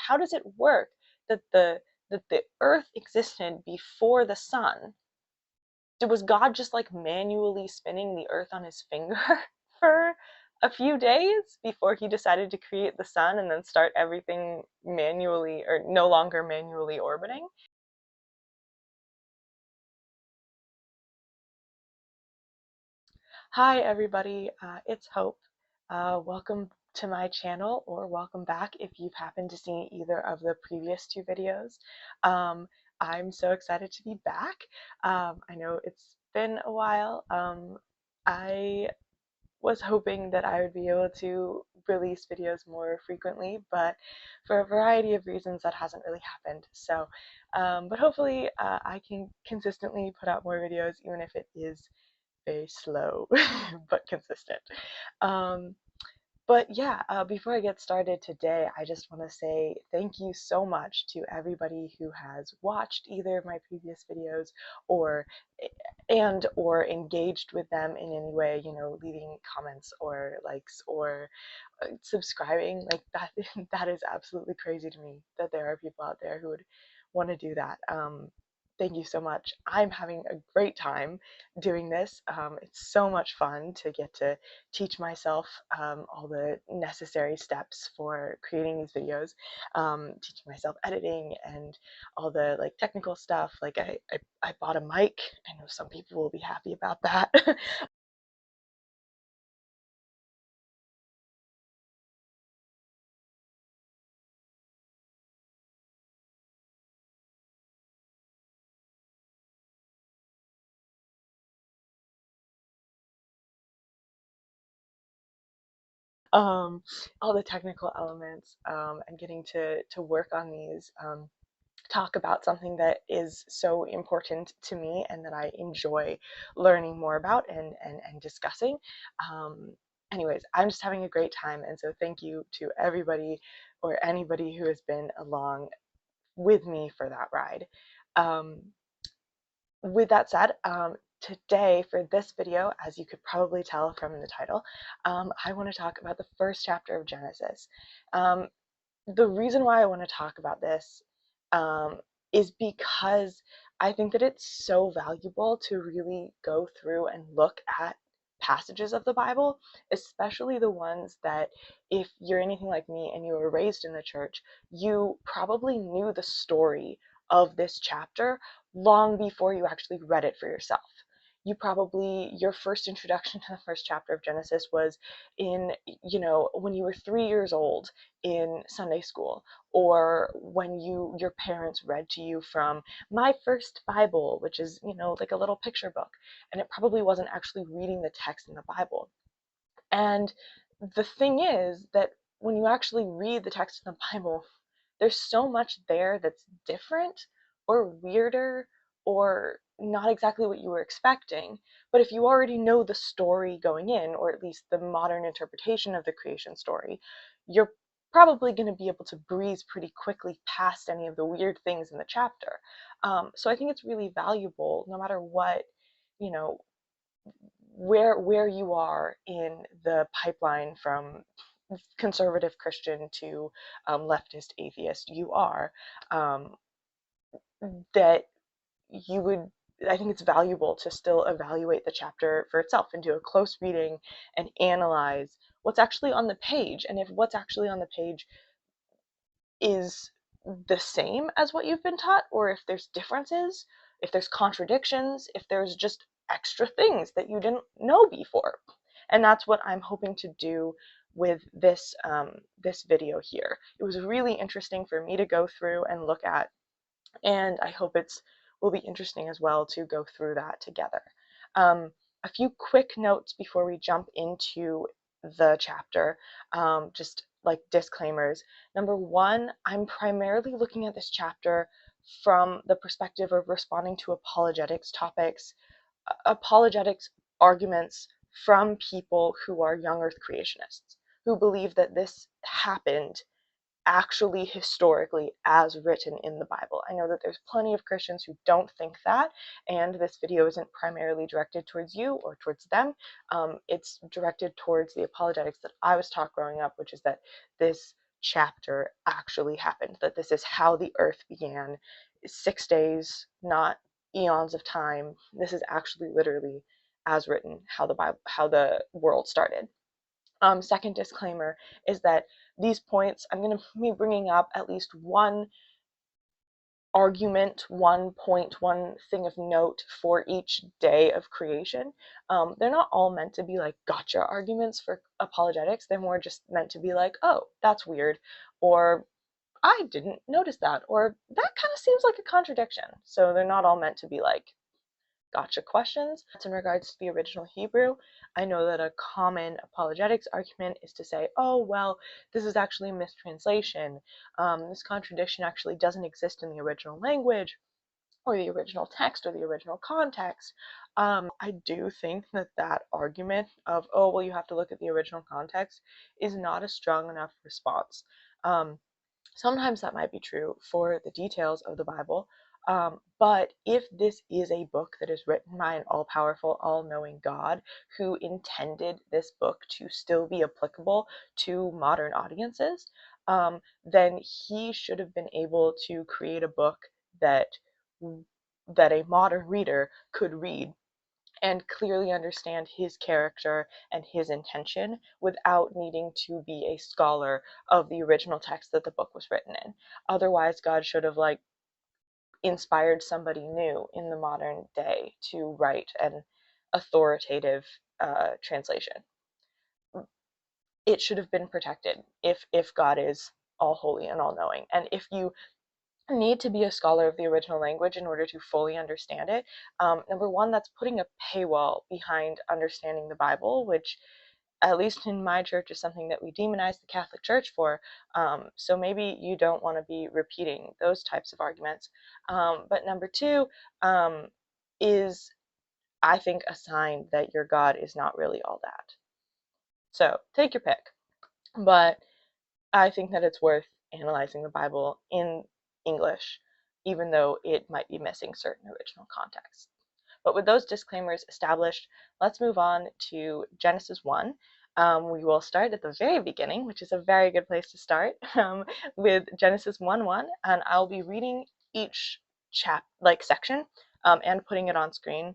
how does it work that the earth existed before the sun? Was God just like manually spinning the earth on his finger for a few days before he decided to create the sun and then start everything manually, or no longer manually orbiting? Hi everybody, it's Hope. Welcome to my channel, or welcome back if you've happened to see either of the previous two videos. Um, I'm so excited to be back. I know it's been a while. I was hoping that I would be able to release videos more frequently, but for a variety of reasons that hasn't really happened. So, but hopefully I can consistently put out more videos, even if it is very slow but consistent. Um, but yeah, before I get started today, I just want to say thank you so much to everybody who has watched either of my previous videos or or engaged with them in any way, leaving comments or likes or subscribing. Like that that is absolutely crazy to me that there are people out there who would want to do that. Thank you so much. I'm having a great time doing this. It's so much fun to get to teach myself all the necessary steps for creating these videos, teaching myself editing and all the like technical stuff. Like I bought a mic. I know some people will be happy about that. um, all the technical elements, and getting to work on these, talk about something that is so important to me and that I enjoy learning more about and discussing. Um, Anyways, I'm just having a great time, and so thank you to everybody or anybody who has been along with me for that ride. Um, with that said, today for this video, as you could probably tell from the title, I want to talk about the first chapter of Genesis. Um, the reason why I want to talk about this um, is because I think that it's so valuable to really go through and look at passages of the Bible, especially the ones that, if you're anything like me and you were raised in the church, you probably knew the story of this chapter long before you actually read it for yourself. Your first introduction to the first chapter of Genesis was in, when you were 3 years old in Sunday school, or when your parents read to you from My First Bible, which is, like a little picture book, and it probably wasn't actually reading the text in the Bible. And the thing is that when you actually read the text in the Bible, there's so much there that's different or weirder or not exactly what you were expecting. But if you already know the story going in, or at least the modern interpretation of the creation story, you're probably going to be able to breeze pretty quickly past any of the weird things in the chapter. So I think it's really valuable, no matter what, you know, where you are in the pipeline from conservative Christian to leftist atheist you are, um, that you would, I think it's valuable to still evaluate the chapter for itself and do a close reading and analyze what's actually on the page, and if what's actually on the page is the same as what you've been taught, or if there's differences, if there's contradictions, if there's just extra things that you didn't know before. And that's what I'm hoping to do with this video here. It was really interesting for me to go through and look at, and I hope it's will be interesting as well to go through that together. A few quick notes before we jump into the chapter, just like disclaimers. Number one, I'm primarily looking at this chapter from the perspective of responding to apologetics topics, apologetics arguments from people who are young earth creationists, who believe that this happened actually historically as written in the Bible. I know that there's plenty of Christians who don't think that, and this video isn't primarily directed towards you or towards them. It's directed towards the apologetics that I was taught growing up, which is that this chapter actually happened, that this is how the earth began. 6 days, not eons of time. This is actually literally as written how the Bible, how the world started. Second disclaimer is that these points, I'm going to be bringing up at least one argument, one point, one thing of note for each day of creation. They're not all meant to be like gotcha arguments for apologetics. They're more just meant to be like, oh, that's weird, or I didn't notice that, or that kind of seems like a contradiction. So they're not all meant to be like gotcha questions. That's in regards to the original Hebrew. I know that a common apologetics argument is to say, oh, well, this is actually a mistranslation. This contradiction actually doesn't exist in the original language, or the original text, or the original context. I do think that that argument of, oh, well, you have to look at the original context is not a strong enough response. Sometimes that might be true for the details of the Bible, but if this is a book that is written by an all-powerful, all-knowing God who intended this book to still be applicable to modern audiences, then he should have been able to create a book that a modern reader could read and clearly understand his character and his intention without needing to be a scholar of the original text that the book was written in. Otherwise, God should have like inspired somebody new in the modern day to write an authoritative translation. It should have been protected if God is all holy and all knowing. And if you need to be a scholar of the original language in order to fully understand it. Number one, that's putting a paywall behind understanding the Bible, which, at least in my church, is something that we demonize the Catholic Church for. So maybe you don't want to be repeating those types of arguments. But number two is, I think, a sign that your God is not really all that. So take your pick. But I think that it's worth analyzing the Bible in English, even though it might be missing certain original context. But with those disclaimers established, let's move on to Genesis 1. We will start at the very beginning, which is a very good place to start, with Genesis 1:1, and I'll be reading each section and putting it on screen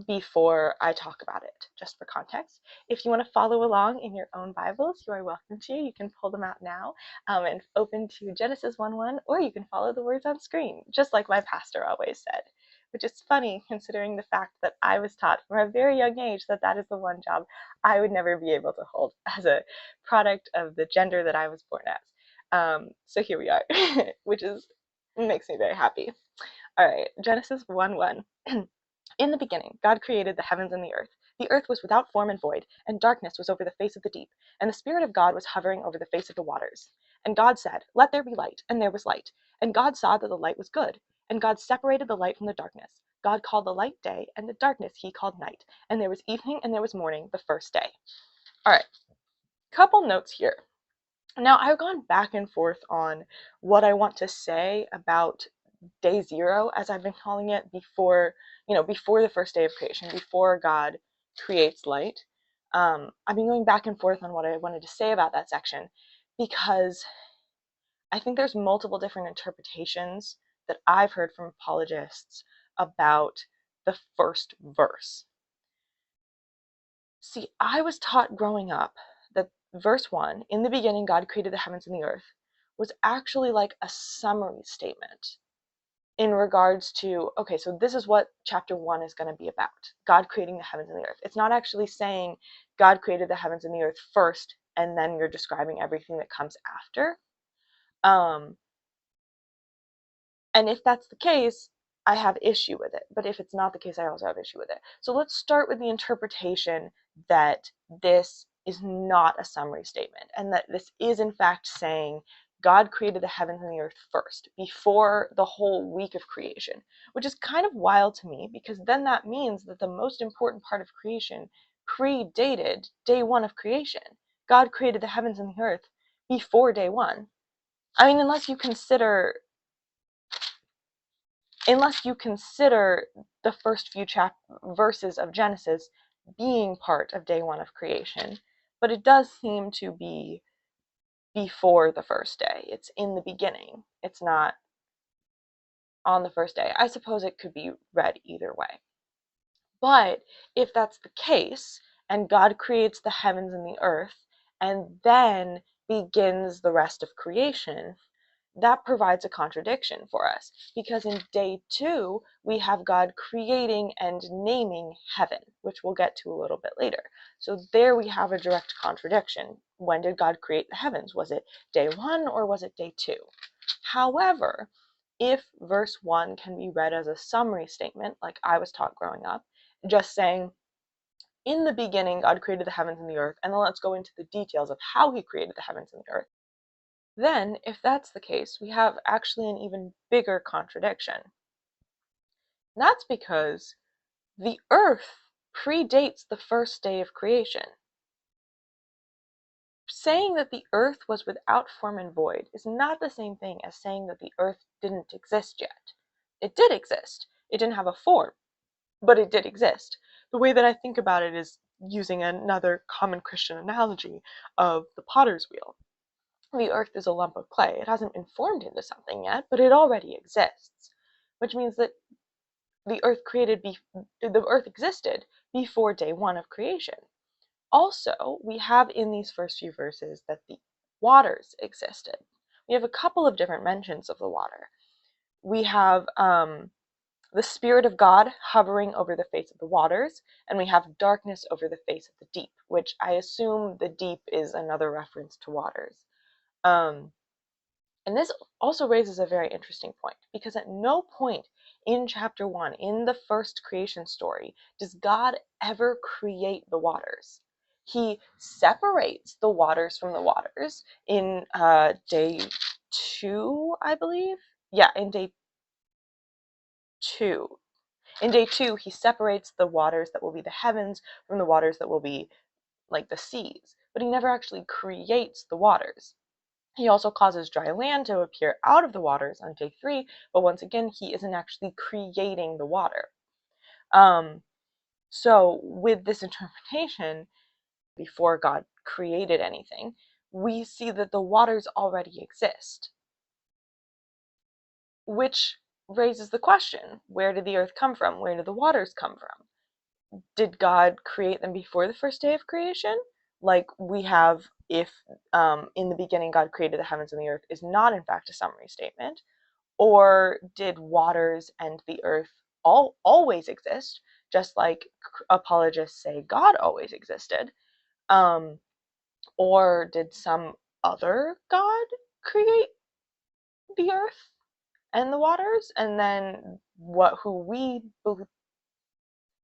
before I talk about it, just for context. If you want to follow along in your own Bibles, you are welcome to. You can pull them out now and open to Genesis 1:1, or you can follow the words on screen, just like my pastor always said, which is funny considering the fact that I was taught from a very young age that that is the one job I would never be able to hold as a product of the gender that I was born as. So here we are, which makes me very happy. All right, Genesis 1:1. In the beginning, God created the heavens and the earth. The earth was without form and void, and darkness was over the face of the deep, and the Spirit of God was hovering over the face of the waters. And God said, let there be light, and there was light. And God saw that the light was good. And God separated the light from the darkness. God called the light day, and the darkness he called night. And there was evening and there was morning the first day. All right, couple notes here. Now, I've gone back and forth on what I want to say about day zero, as I've been calling it, before the first day of creation, before God creates light. I've been going back and forth on what I wanted to say about that section because I think there's multiple different interpretations that I've heard from apologists about the first verse. See, I was taught growing up that verse 1, in the beginning God created the heavens and the earth, was actually like a summary statement in regards to, okay, so this is what chapter 1 is going to be about. God creating the heavens and the earth. It's not actually saying God created the heavens and the earth first, and then you're describing everything that comes after. And if that's the case, I have issue with it. But if it's not the case, I also have issue with it. So let's start with the interpretation that this is not a summary statement, and that this is in fact saying God created the heavens and the earth first, before the whole week of creation, which is kind of wild to me, because then that means that the most important part of creation predated day 1 of creation. God created the heavens and the earth before day 1. I mean, unless you consider the first few verses of Genesis being part of day 1 of creation. But it does seem to be before the first day. It's in the beginning. It's not on the first day. I suppose it could be read either way. But if that's the case, and God creates the heavens and the earth, and then begins the rest of creation, that provides a contradiction for us. Because in day 2, we have God creating and naming heaven, which we'll get to a little bit later. So there we have a direct contradiction. When did God create the heavens? Was it day 1 or was it day 2? However, if verse 1 can be read as a summary statement, like I was taught growing up, just saying, in the beginning, God created the heavens and the earth, and then let's go into the details of how he created the heavens and the earth. Then, if that's the case, we have actually an even bigger contradiction. And that's because the earth predates the first day of creation. Saying that the earth was without form and void is not the same thing as saying that the earth didn't exist yet. It did exist. It didn't have a form, but it did exist. The way that I think about it is using another common Christian analogy of the potter's wheel. The earth is a lump of clay. It hasn't been formed into something yet, but it already exists, which means that the earth existed before day 1 of creation. Also, we have in these first few verses that the waters existed. We have a couple of different mentions of the water. We have the Spirit of God hovering over the face of the waters, and we have darkness over the face of the deep, which I assume the deep is another reference to waters. And this also raises a very interesting point, because at no point in chapter 1, in the first creation story, does God ever create the waters. He separates the waters from the waters in day 2, I believe. Yeah, in day 2. In day 2, he separates the waters that will be the heavens from the waters that will be like the seas, but he never actually creates the waters. He also causes dry land to appear out of the waters on day 3, but once again, he isn't actually creating the water. So with this interpretation, before God created anything, we see that the waters already exist, which raises the question, where did the earth come from? Where did the waters come from? Did God create them before the first day of creation? Like we have, if in the beginning God created the heavens and the earth is not in fact a summary statement, or did waters and the earth always exist, just like apologists say God always existed? Or did some other God create the earth and the waters, and then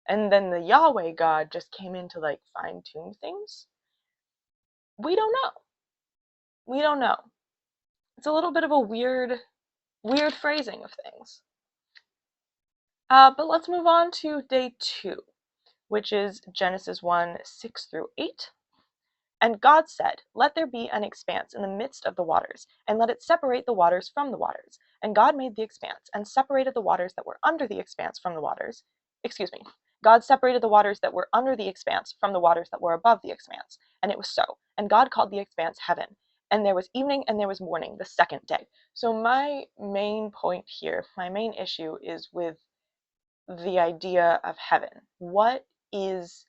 and then the Yahweh God just came in to like fine tune things? We don't know. We don't know. It's a little bit of a weird phrasing of things. But let's move on to day 2, which is Genesis 1, 6 through 8. And God said, let there be an expanse in the midst of the waters, and let it separate the waters from the waters. And God made the expanse, and separated the waters that were under the expanse from the waters. Excuse me. God separated the waters that were under the expanse from the waters that were above the expanse. And it was so. And God called the expanse heaven. And there was evening and there was morning, the second day. So my main point here, my main issue is with the idea of heaven. What is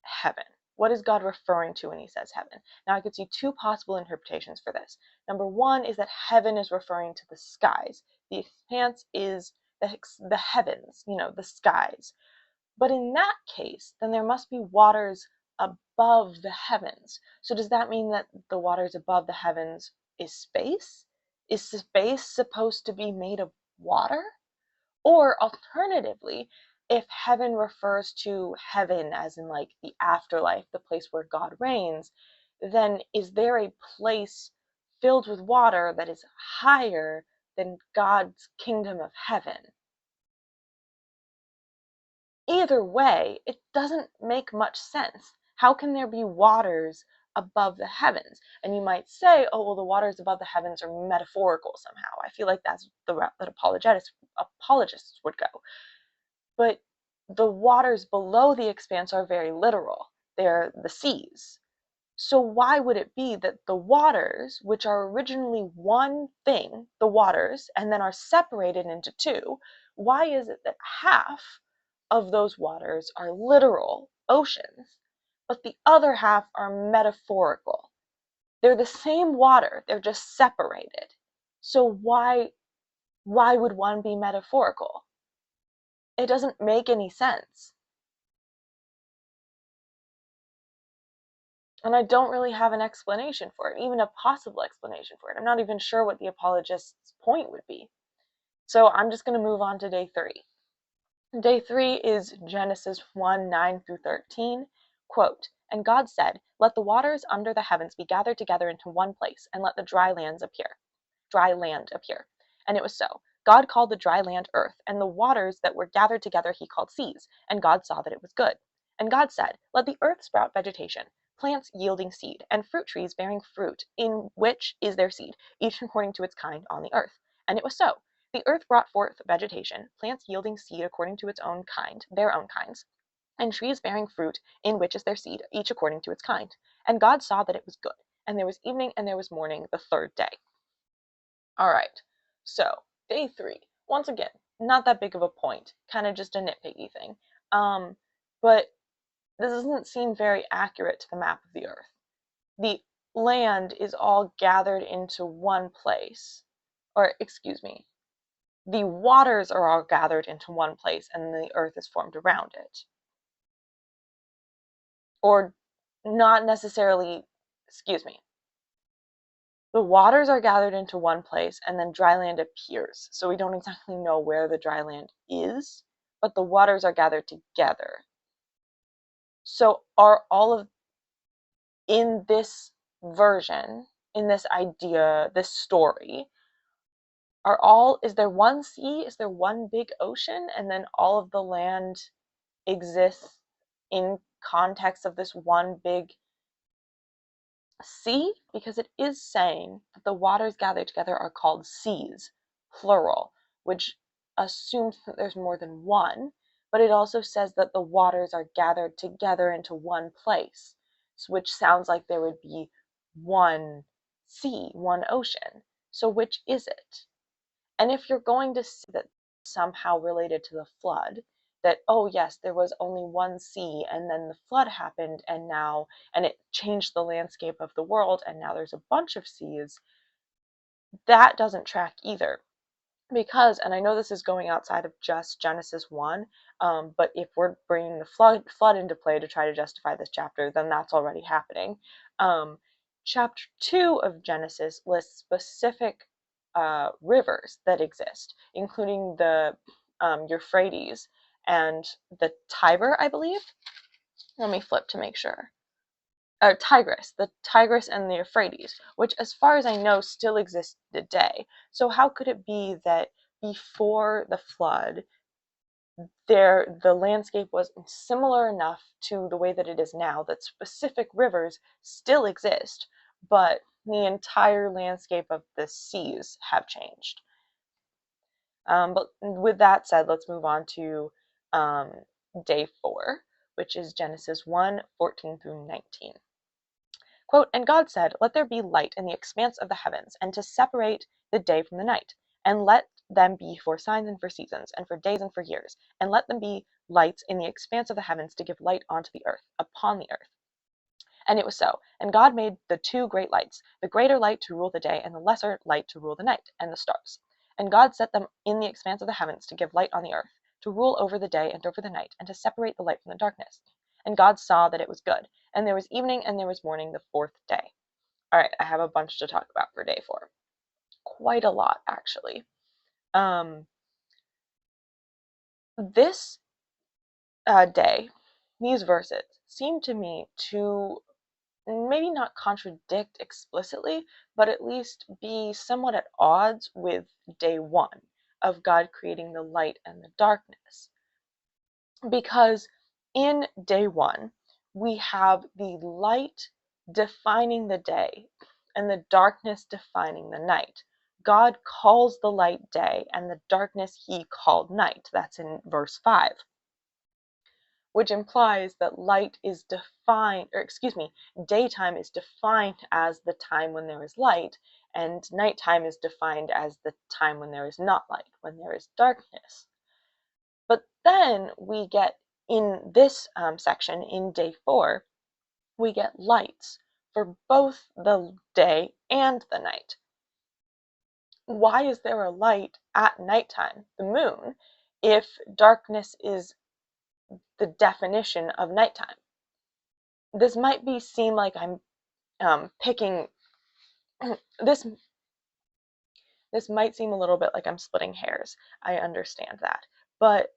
heaven? What is God referring to when he says heaven? Now, I could see 2 possible interpretations for this. Number 1 is that heaven is referring to the skies. The expanse is the heavens, the skies. But in that case, then there must be waters above the heavens. So does that mean that the waters above the heavens is space? Is space supposed to be made of water? Or alternatively, if heaven refers to heaven as in like the afterlife, the place where God reigns, then is there a place filled with water that is higher than God's kingdom of heaven? Either way, it doesn't make much sense. How can there be waters above the heavens? And you might say, oh, well, the waters above the heavens are metaphorical somehow. I feel like that's the route that apologists would go. But the waters below the expanse are very literal. They're the seas. So why would it be that the waters, which are originally one thing, the waters, and then are separated into two, why is it that half of those waters are literal oceans, but the other half are metaphorical? They're the same water, they're just separated. So why would one be metaphorical? It doesn't make any sense. And I don't really have an explanation for it, even a possible explanation for it. I'm not even sure what the apologist's point would be. So I'm just going to move on to day 3. Day 3 is Genesis 1:9 through 13. Quote, "And God said, Let the waters under the heavens be gathered together into one place, and let the dry land appear. And it was so. God called the dry land earth, and the waters that were gathered together he called seas. And God saw that it was good. And God said, Let the earth sprout vegetation, plants yielding seed, and fruit trees bearing fruit, in which is their seed, each according to its kind on the earth. And it was so. The earth brought forth vegetation, plants yielding seed according to its own kind, their own kinds, and trees bearing fruit, in which is their seed, each according to its kind. And God saw that it was good. And there was evening and there was morning the third day." All right, so day 3. Once again, not that big of a point, kind of just a nitpicky thing. But this doesn't seem very accurate to the map of the Earth. The land is all gathered into one place, or excuse me, the waters are all gathered into one place and the Earth is formed around it. Or not necessarily, excuse me, the waters are gathered into one place and then dry land appears. So we don't exactly know where the dry land is, but the waters are gathered together. So are all of, in this version, in this idea, this story, is there one sea? Is there one big ocean? And then all of the land exists in context of this one big sea? Because it is saying that the waters gathered together are called seas, plural, which assumes that there's more than one, but it also says that the waters are gathered together into one place, which sounds like there would be one sea, one ocean. So which is it? And if you're going to say that somehow related to the flood, that, oh yes, there was only one sea and then the flood happened and it changed the landscape of the world and now there's a bunch of seas, that doesn't track either. Because, and I know this is going outside of just Genesis 1, but if we're bringing the flood into play to try to justify this chapter, then that's already happening. Chapter 2 of Genesis lists specific rivers that exist, including the Euphrates and the Tiber, I believe. Let me flip to make sure. The Tigris and the Euphrates, which as far as I know still exist today. So how could it be that before the flood, the landscape was similar enough to the way that it is now that specific rivers still exist, but the entire landscape of the seas have changed? But with that said, let's move on to day 4, which is Genesis 1:14 through 19. Quote, "And God said, Let there be light in the expanse of the heavens, and to separate the day from the night, and let them be for signs and for seasons, and for days and for years, and let them be lights in the expanse of the heavens to give light onto the earth, upon the earth. And it was so. And God made the 2 great lights, the greater light to rule the day, and the lesser light to rule the night, and the stars. And God set them in the expanse of the heavens to give light on the earth, to rule over the day and over the night, and to separate the light from the darkness. And God saw that it was good. And there was evening and there was morning the 4th day." All right, I have a bunch to talk about for day 4. Quite a lot, actually. This day, these verses seem to me to maybe not contradict explicitly, but at least be somewhat at odds with day 1 of God creating the light and the darkness. Because in day 1, we have the light defining the day and the darkness defining the night. God calls the light day and the darkness he called night. That's in verse 5. which implies that light is defined, or excuse me, daytime is defined as the time when there is light, and nighttime is defined as the time when there is not light, when there is darkness. But then we get in this section, in day 4, we get lights for both the day and the night. Why is there a light at nighttime, the moon, if darkness is the definition of nighttime? This might seem like I'm picking this this might seem a little bit like I'm splitting hairs. I understand that. But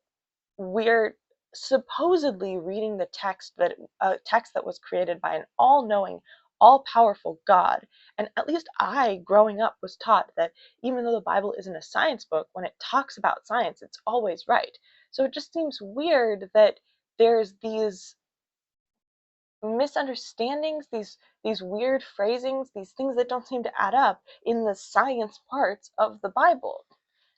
we're supposedly reading the text that a text that was created by an all-knowing, all-powerful God. And at least I, growing up, was taught that even though the Bible isn't a science book, when it talks about science, it's always right. So it just seems weird that there's these misunderstandings, these weird phrasings, these things that don't seem to add up in the science parts of the Bible.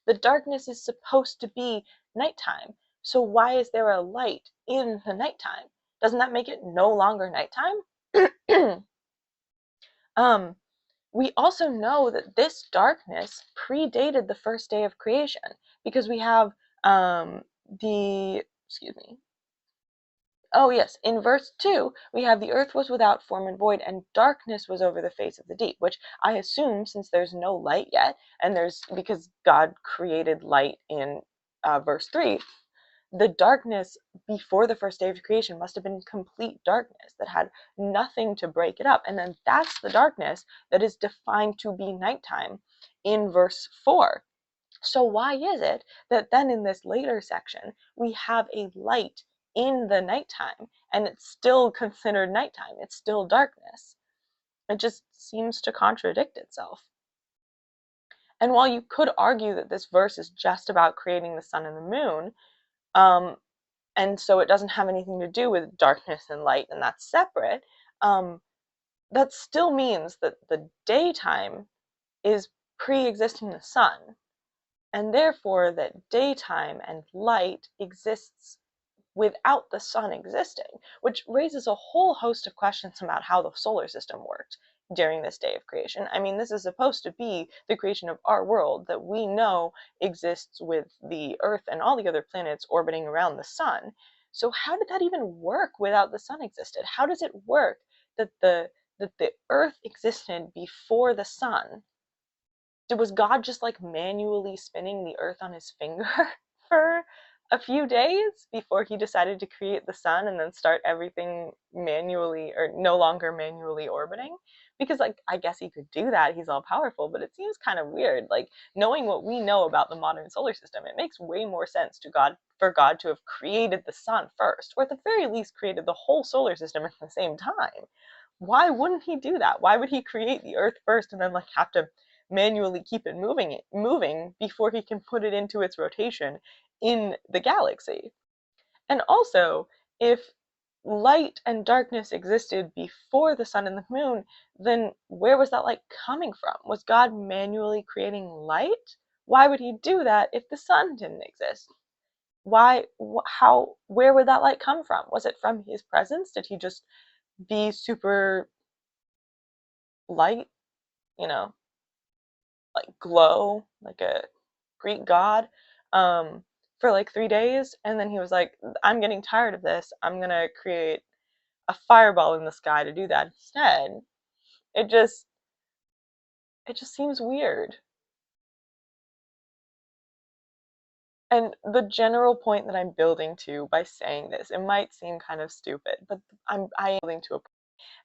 The darkness is supposed to be nighttime. So why is there a light in the nighttime? Doesn't that make it no longer nighttime? We also know that this darkness predated the first day of creation, because we have excuse me. Oh, yes, in verse 2, we have the earth was without form and void, and darkness was over the face of the deep, which I assume, since there's no light yet, and because God created light in verse 3, the darkness before the first day of creation must have been complete darkness that had nothing to break it up. And then that's the darkness that is defined to be nighttime in verse 4. So why is it that then in this later section we have a light in the nighttime and it's still considered nighttime? It's still darkness. It just seems to contradict itself. And while you could argue that this verse is just about creating the sun and the moon, and so it doesn't have anything to do with darkness and light, and that's separate, that still means that the daytime is pre-existing the sun, and therefore that daytime and light exists without the sun existing, which raises a whole host of questions about how the solar system worked during this day of creation. I mean, this is supposed to be the creation of our world that we know exists with the Earth and all the other planets orbiting around the sun. So how did that even work without the sun existed? How does it work that the Earth existed before the sun? Was God just like manually spinning the earth on his finger for a few days before he decided to create the sun and then start everything manually, or no longer manually orbiting? Because like, I guess he could do that, he's all powerful, but it seems kind of weird. Like, knowing what we know about the modern solar system, it makes way more sense for God to have created the sun first, or at the very least created the whole solar system at the same time. Why wouldn't he do that? Why would he create the earth first and then like have to manually keep it moving before he can put it into its rotation in the galaxy? And also, if light and darkness existed before the sun and the moon, then where was that light coming from? Was God manually creating light? Why would he do that if the sun didn't exist? Where would that light come from? Was it from his presence? Did he just be super light, you know, like glow, like a Greek god, um, for like 3 days, and then he was like, I'm getting tired of this. I'm gonna create a fireball in the sky to do that instead. It just it just seems weird. And the general point that I'm building to by saying this, it might seem kind of stupid, but I am building to a point,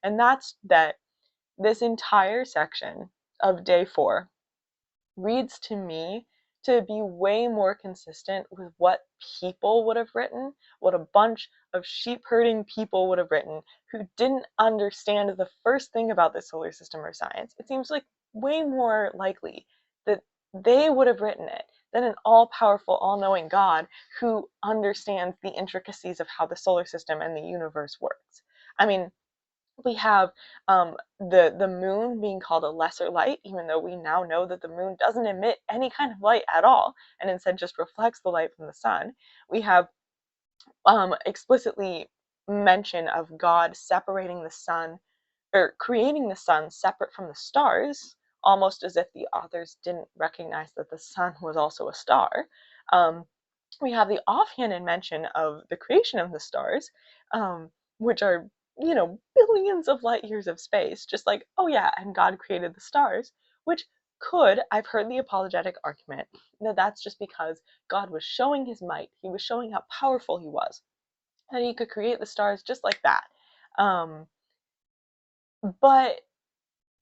and that's that this entire section of day 4 reads to me to be way more consistent with what people would have written, what a bunch of sheep herding people would have written who didn't understand the first thing about the solar system or science. It seems like way more likely that they would have written it than an all-powerful, all-knowing God who understands the intricacies of how the solar system and the universe works. I mean, we have the moon being called a lesser light, even though we now know that the moon doesn't emit any kind of light at all, and instead just reflects the light from the sun. We have explicitly mention of God separating the sun, or creating the sun separate from the stars, almost as if the authors didn't recognize that the sun was also a star. Um, we have the offhanded mention of the creation of the stars, which are, billions of light years of space, just like, oh yeah, and God created the stars, which I've heard the apologetic argument that that's just because God was showing his might, he was showing how powerful he was, that he could create the stars just like that. Um, but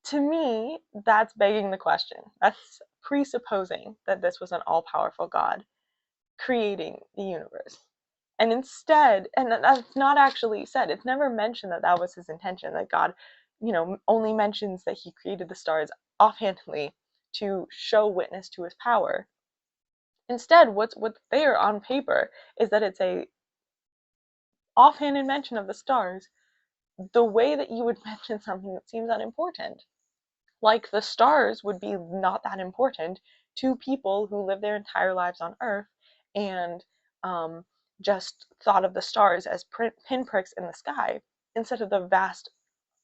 to me, that's begging the question. That's presupposing that this was an all powerful God creating the universe. And instead, and that's not actually said, it's never mentioned that that was his intention, that God, only mentions that he created the stars offhandedly to show witness to his power. Instead, what's there on paper is that it's a offhanded mention of the stars, the way that you would mention something that seems unimportant. Like the stars would be not that important to people who live their entire lives on Earth and um, just thought of the stars as pinpricks in the sky instead of the vast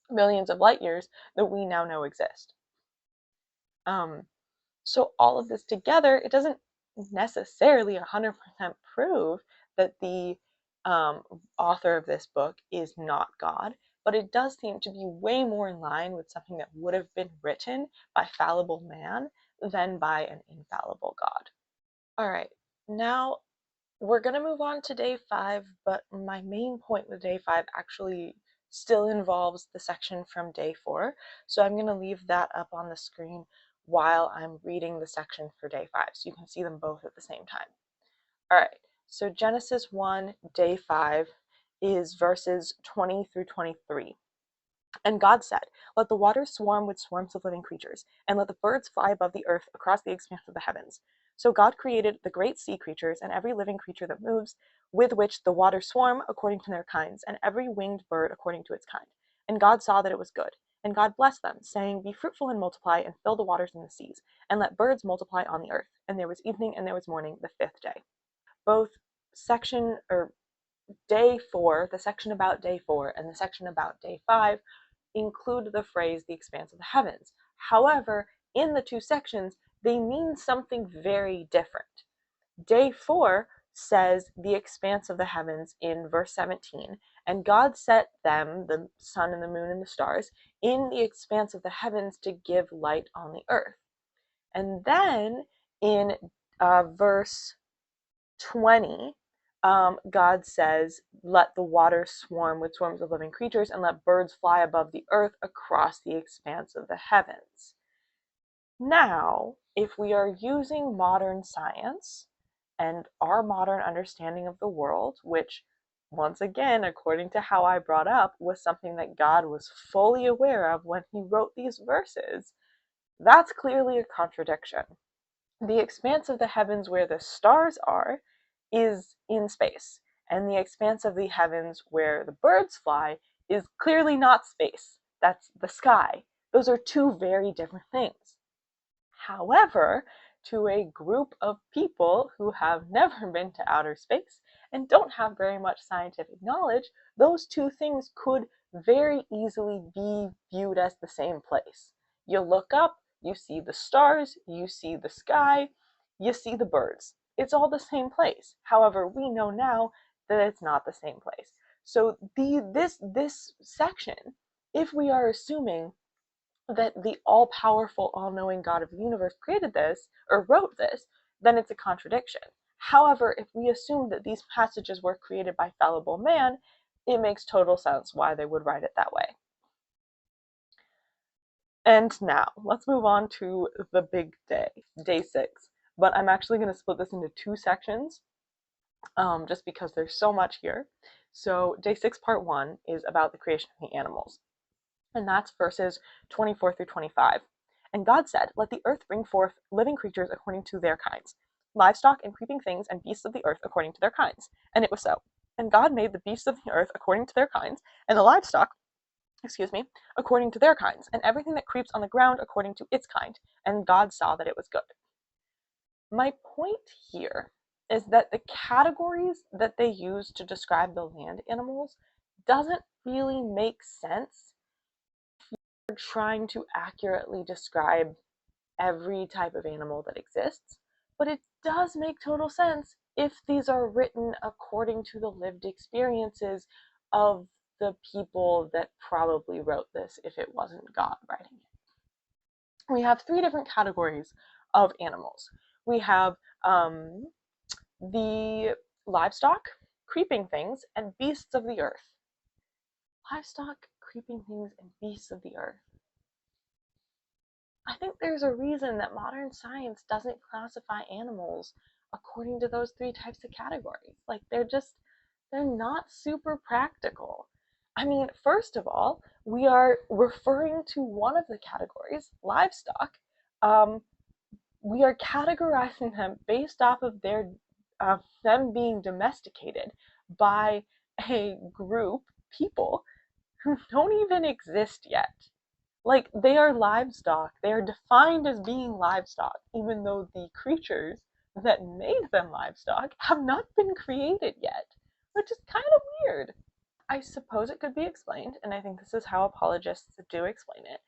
millions of light years that we now know exist. Um, so all of this together, it doesn't necessarily 100% prove that the um, author of this book is not God, but it does seem to be way more in line with something that would have been written by fallible man than by an infallible God. All right, now we're going to move on to day 5, but my main point with day 5 actually still involves the section from day 4. So I'm going to leave that up on the screen while I'm reading the section for day 5, so you can see them both at the same time. All right, so Genesis 1, day 5 is verses 20 through 23. And God said, "Let the waters swarm with swarms of living creatures, and let the birds fly above the earth across the expanse of the heavens." So God created the great sea creatures and every living creature that moves, with which the waters swarm according to their kinds, and every winged bird according to its kind. And God saw that it was good. And God blessed them, saying, "Be fruitful and multiply, and fill the waters and the seas, and let birds multiply on the earth." And there was evening and there was morning, the 5th day. Both section or day 4, the section about day 4, and the section about day 5 include the phrase the expanse of the heavens. However, in the two sections, they mean something very different. Day 4 says the expanse of the heavens in verse 17, and God set them, the sun and the moon and the stars, in the expanse of the heavens to give light on the earth. And then in verse 20, God says, "Let the waters swarm with swarms of living creatures, and let birds fly above the earth across the expanse of the heavens." Now, if we are using modern science and our modern understanding of the world, which, once again, according to how I brought up, was something that God was fully aware of when he wrote these verses, that's clearly a contradiction. The expanse of the heavens where the stars are is in space, and the expanse of the heavens where the birds fly is clearly not space. That's the sky. Those are two very different things. However, to a group of people who have never been to outer space and don't have very much scientific knowledge, those two things could very easily be viewed as the same place. You look up, you see the stars, you see the sky, you see the birds. It's all the same place. However, we know now that it's not the same place. So this section, if we are assuming that the all-powerful, all-knowing God of the universe created this or wrote this, then it's a contradiction. However, if we assume that these passages were created by fallible man, it makes total sense why they would write it that way. And now, let's move on to the big day, day 6. But I'm actually going to split this into two sections, just because there's so much here. So day 6, part 1, is about the creation of the animals. And that's verses 24 through 25. And God said, "Let the earth bring forth living creatures according to their kinds, livestock and creeping things and beasts of the earth according to their kinds." And it was so. And God made the beasts of the earth according to their kinds, and the livestock, according to their kinds, and everything that creeps on the ground according to its kind. And God saw that it was good. My point here is that the categories that they use to describe the land animals doesn't really make sense if you're trying to accurately describe every type of animal that exists, but it does make total sense if these are written according to the lived experiences of the people that probably wrote this if it wasn't God writing it. We have three different categories of animals. We have the livestock, creeping things, and beasts of the earth. Livestock, creeping things, and beasts of the earth. I think there's a reason that modern science doesn't classify animals according to those three types of categories. Like, they're not super practical. I mean, first of all, we are referring to one of the categories, livestock. We are categorizing them based off of them being domesticated by a group, people, who don't even exist yet. Like, they are livestock. They are defined as being livestock, even though the creatures that made them livestock have not been created yet, which is kind of weird. I suppose it could be explained, and I think this is how apologists do explain it,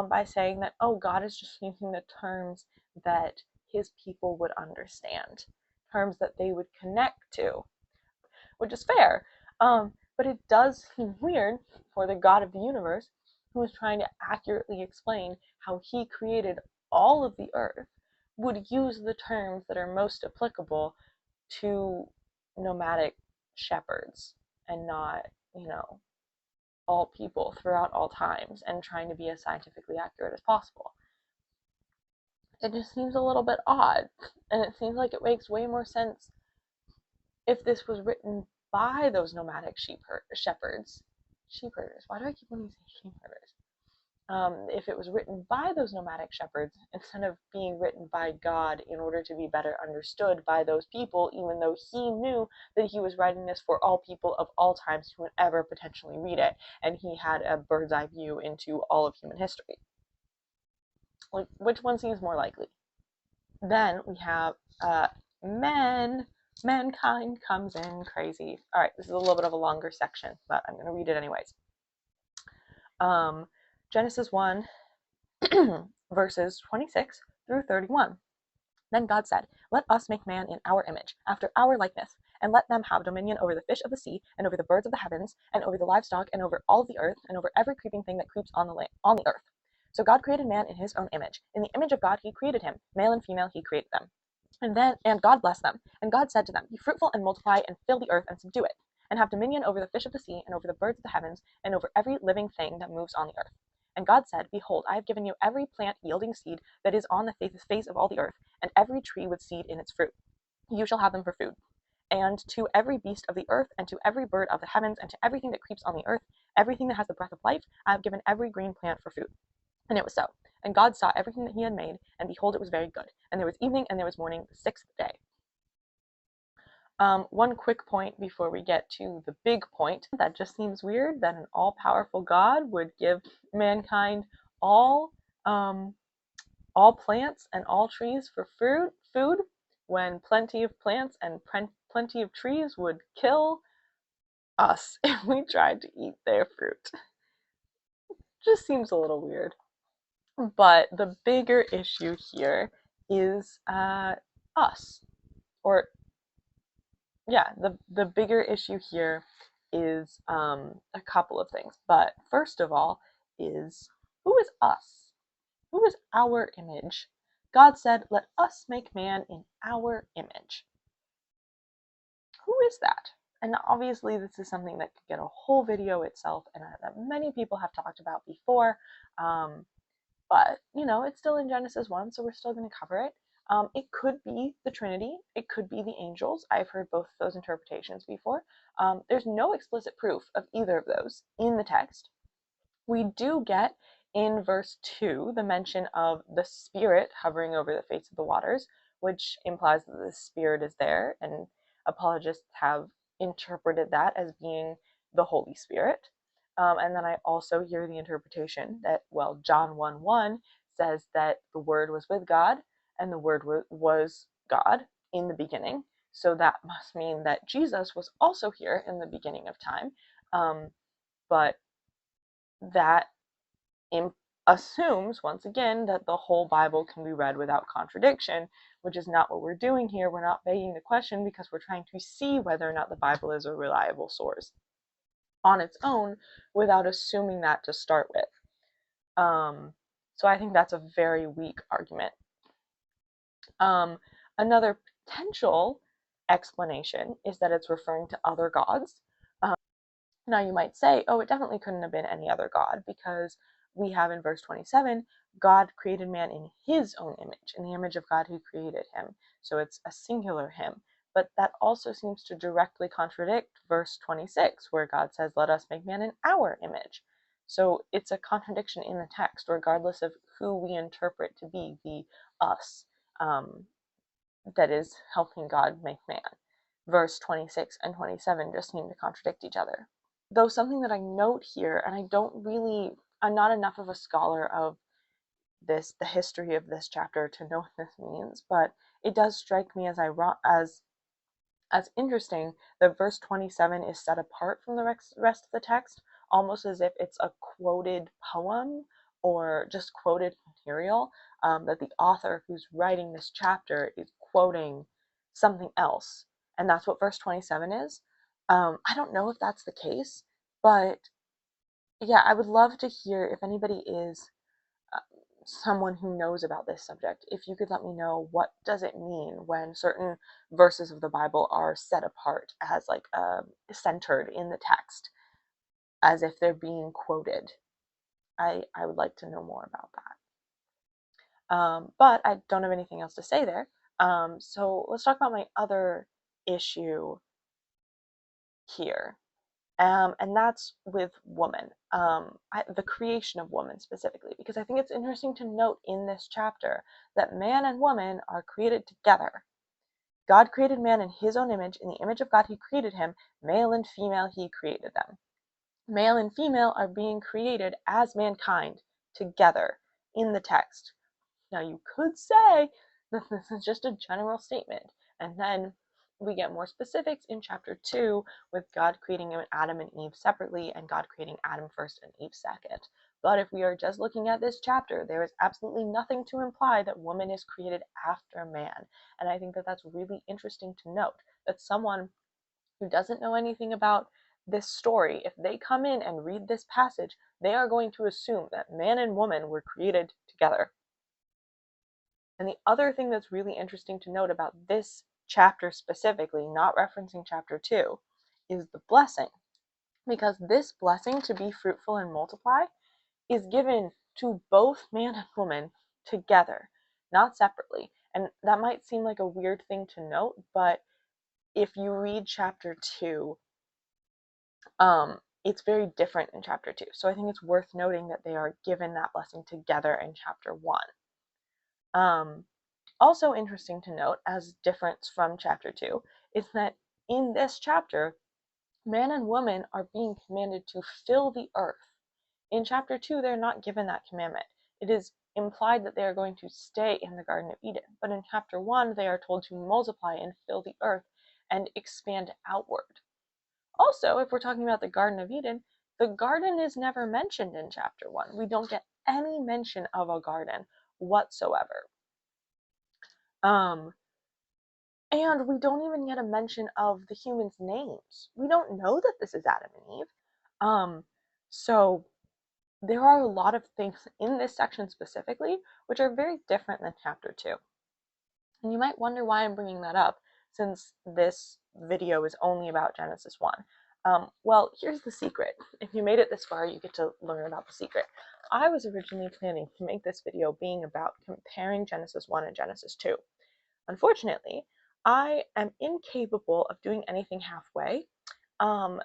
by saying that, oh, God is just using the terms that his people would understand, terms that they would connect to, which is fair. But it does seem weird for the God of the universe, who is trying to accurately explain how he created all of the earth, would use the terms that are most applicable to nomadic shepherds and not, all people throughout all times, and trying to be as scientifically accurate as possible. It just seems a little bit odd, and it seems like it makes way more sense if this was written by those nomadic sheepherders. Why do I keep wanting to say sheepherders? If it was written by those nomadic shepherds instead of being written by God in order to be better understood by those people, even though he knew that he was writing this for all people of all times who would ever potentially read it, and he had a bird's eye view into all of human history. Like, which one seems more likely? Then we have mankind comes in crazy. All right, this is a little bit of a longer section, but I'm going to read it anyways. Genesis 1, verses 26 through 31. Then God said, "Let us make man in our image, after our likeness, and let them have dominion over the fish of the sea, and over the birds of the heavens, and over the livestock, and over all the earth, and over every creeping thing that creeps on the earth." So God created man in his own image. In the image of God he created him. Male and female he created them. And God blessed them. And God said to them, "Be fruitful and multiply, and fill the earth and subdue it, and have dominion over the fish of the sea, and over the birds of the heavens, and over every living thing that moves on the earth." And God said, "Behold, I have given you every plant yielding seed that is on the face of all the earth, and every tree with seed in its fruit. You shall have them for food. And to every beast of the earth, and to every bird of the heavens, and to everything that creeps on the earth, everything that has the breath of life, I have given every green plant for food." And it was so. And God saw everything that he had made, and behold, it was very good. And there was evening, and there was morning, the sixth day. One quick point before we get to the big point. That just seems weird that an all-powerful God would give mankind all plants and all trees for food, when plenty of plants and plenty of trees would kill us if we tried to eat their fruit. Just seems a little weird. But the bigger issue here is us. Or, yeah, the bigger issue here is a couple of things. But first of all is, who is us? Who is our image? God said, "Let us make man in our image." Who is that? And obviously this is something that could get a whole video itself, and that many people have talked about before. But, it's still in Genesis 1, so we're still going to cover it. It could be the Trinity. It could be the angels. I've heard both of those interpretations before. There's no explicit proof of either of those in the text. We do get in verse 2 the mention of the Spirit hovering over the face of the waters, which implies that the Spirit is there, and apologists have interpreted that as being the Holy Spirit. And then I also hear the interpretation that, well, John 1:1 says that the Word was with God, and the Word was God in the beginning. So that must mean that Jesus was also here in the beginning of time. But that assumes, once again, that the whole Bible can be read without contradiction, which is not what we're doing here. We're not begging the question because we're trying to see whether or not the Bible is a reliable source on its own without assuming that to start with. So I think that's a very weak argument. Another potential explanation is that it's referring to other gods. Now you might say, oh, it definitely couldn't have been any other God, because we have in verse 27, God created man in his own image, in the image of God who created him. So it's a singular him. But that also seems to directly contradict verse 26, where God says, let us make man in our image. So it's a contradiction in the text, regardless of who we interpret to be the us that is helping God make man. Verse 26 and 27 just seem to contradict each other. Though something that I note here, and I'm not enough of a scholar of the history of this chapter to know what this means, but it does strike me as interesting that verse 27 is set apart from the rest of the text, almost as if it's a quoted poem or just quoted material, that the author who's writing this chapter is quoting something else. And that's what verse 27 is. I don't know if that's the case, but yeah, I would love to hear if anybody is someone who knows about this subject, if you could let me know, what does it mean when certain verses of the Bible are set apart as like centered in the text, as if they're being quoted. I would like to know more about that. But I don't have anything else to say there. So let's talk about my other issue here. And that's with woman, the creation of woman specifically, because I think it's interesting to note in this chapter that man and woman are created together. God created man in his own image. In the image of God, he created him. Male and female, he created them. Male and female are being created as mankind together in the text. Now, you could say that this is just a general statement, and then we get more specifics in chapter 2 with God creating Adam and Eve separately and God creating Adam first and Eve second. But if we are just looking at this chapter, there is absolutely nothing to imply that woman is created after man. And I think that that's really interesting to note, that someone who doesn't know anything about this story, if they come in and read this passage, they are going to assume that man and woman were created together. And the other thing that's really interesting to note about this chapter specifically, not referencing chapter 2, is the blessing. Because this blessing to be fruitful and multiply is given to both man and woman together, not separately. And that might seem like a weird thing to note, but if you read chapter 2, it's very different in chapter 2. So I think it's worth noting that they are given that blessing together in chapter 1. Also interesting to note, as difference from chapter 2, is that in this chapter, man and woman are being commanded to fill the earth. In chapter 2, they're not given that commandment. It is implied that they are going to stay in the Garden of Eden. But in chapter 1, they are told to multiply and fill the earth and expand outward. Also, if we're talking about the Garden of Eden, the garden is never mentioned in chapter 1. We don't get any mention of a garden whatsoever. And we don't even get a mention of the humans' names. We don't know that this is Adam and Eve. So there are a lot of things in this section specifically which are very different than chapter 2. And you might wonder why I'm bringing that up, since this video is only about Genesis 1. Well, here's the secret. If you made it this far, you get to learn about the secret. I was originally planning to make this video being about comparing Genesis 1 and Genesis 2. Unfortunately, I am incapable of doing anything halfway.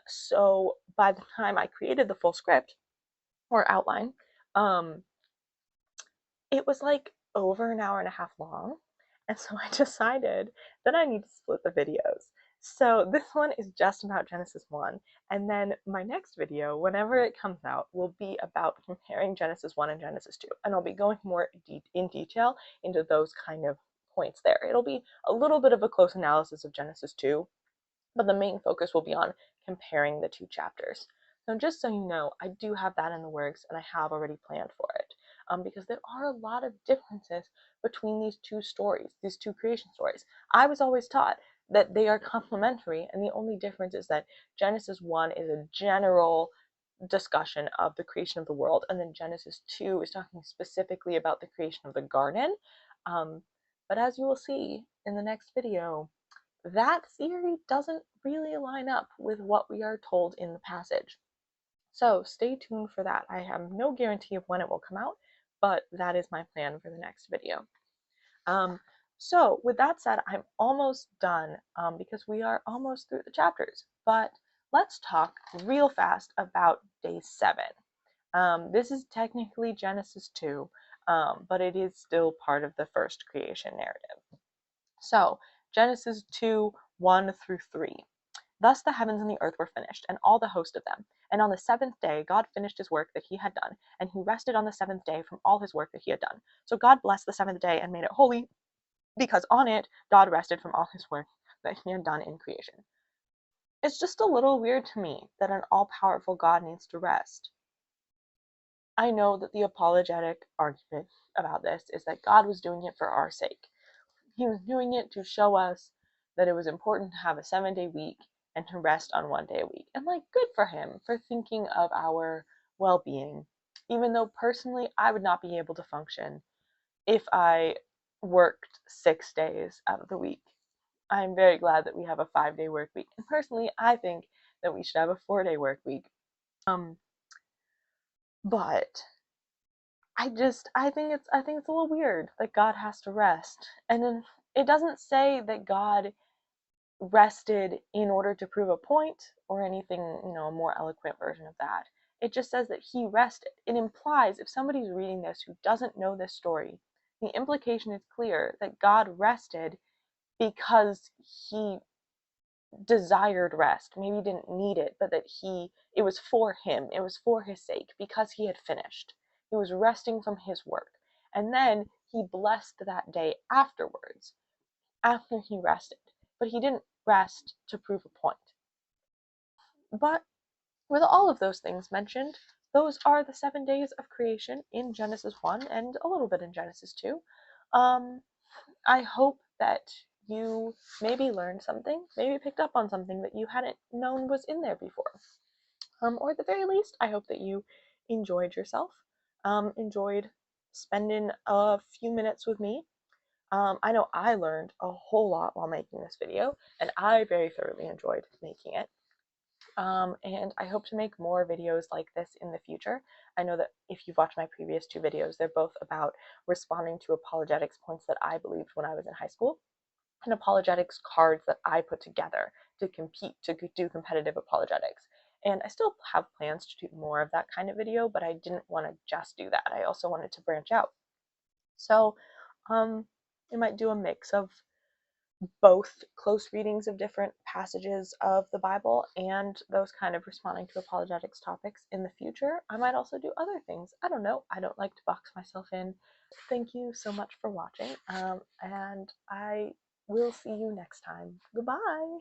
So by the time I created the full script or outline, it was like over an hour and a half long. And so I decided that I need to split the videos. So this one is just about Genesis 1, and then my next video, whenever it comes out, will be about comparing Genesis 1 and Genesis 2, and I'll be going more in detail into those kind of points there. It'll be a little bit of a close analysis of Genesis 2, but the main focus will be on comparing the two chapters. So just so you know, I do have that in the works, and I have already planned for it, because there are a lot of differences between these two stories, these two creation stories. I was always taught that they are complementary, and the only difference is that Genesis 1 is a general discussion of the creation of the world, and then Genesis 2 is talking specifically about the creation of the garden. Um, but as you will see in the next video, that theory doesn't really line up with what we are told in the passage. So stay tuned for that. I have no guarantee of when it will come out, but that is my plan for the next video. So with that said, I'm almost done because we are almost through the chapters, but let's talk real fast about day 7. This is technically Genesis 2, but it is still part of the first creation narrative. So, Genesis 2, 1 through 3. Thus the heavens and the earth were finished, and all the host of them. And on the seventh day God finished his work that he had done, and he rested on the seventh day from all his work that he had done. So God blessed the seventh day and made it holy, because on it God rested from all his work that he had done in creation. It's just a little weird to me that an all-powerful God needs to rest. I know that the apologetic argument about this is that God was doing it for our sake. He was doing it to show us that it was important to have a 7-day week and to rest on 1 day a week. And good for him for thinking of our well-being. Even though personally I would not be able to function if I worked 6 days out of the week. I'm very glad that we have a 5-day work week. And personally, I think that we should have a 4-day work week. But I think it's a little weird that God has to rest. And then it doesn't say that God rested in order to prove a point or anything, a more eloquent version of that. It just says that he rested. It implies, if somebody's reading this who doesn't know this story, the implication is clear that God rested because he desired rest. Maybe he didn't need it, but that it was for him. It was for his sake, because he had finished. He was resting from his work. And then he blessed that day afterwards, after he rested. But he didn't rest to prove a point. But with all of those things mentioned, those are the 7 days of creation in Genesis 1 and a little bit in Genesis 2. I hope that you maybe learned something, maybe picked up on something that you hadn't known was in there before. Or at the very least, I hope that you enjoyed yourself, enjoyed spending a few minutes with me. I know I learned a whole lot while making this video, and I very thoroughly enjoyed making it. And I hope to make more videos like this in the future. I know that if you've watched my previous 2 videos, they're both about responding to apologetics points that I believed when I was in high school, and apologetics cards that I put together to compete, to do competitive apologetics. And I still have plans to do more of that kind of video, but I didn't want to just do that. I also wanted to branch out. So, we might do a mix of both close readings of different passages of the Bible and those kind of responding to apologetics topics in the future. I might also do other things. I don't know. I don't like to box myself in. Thank you so much for watching, and I will see you next time. Goodbye!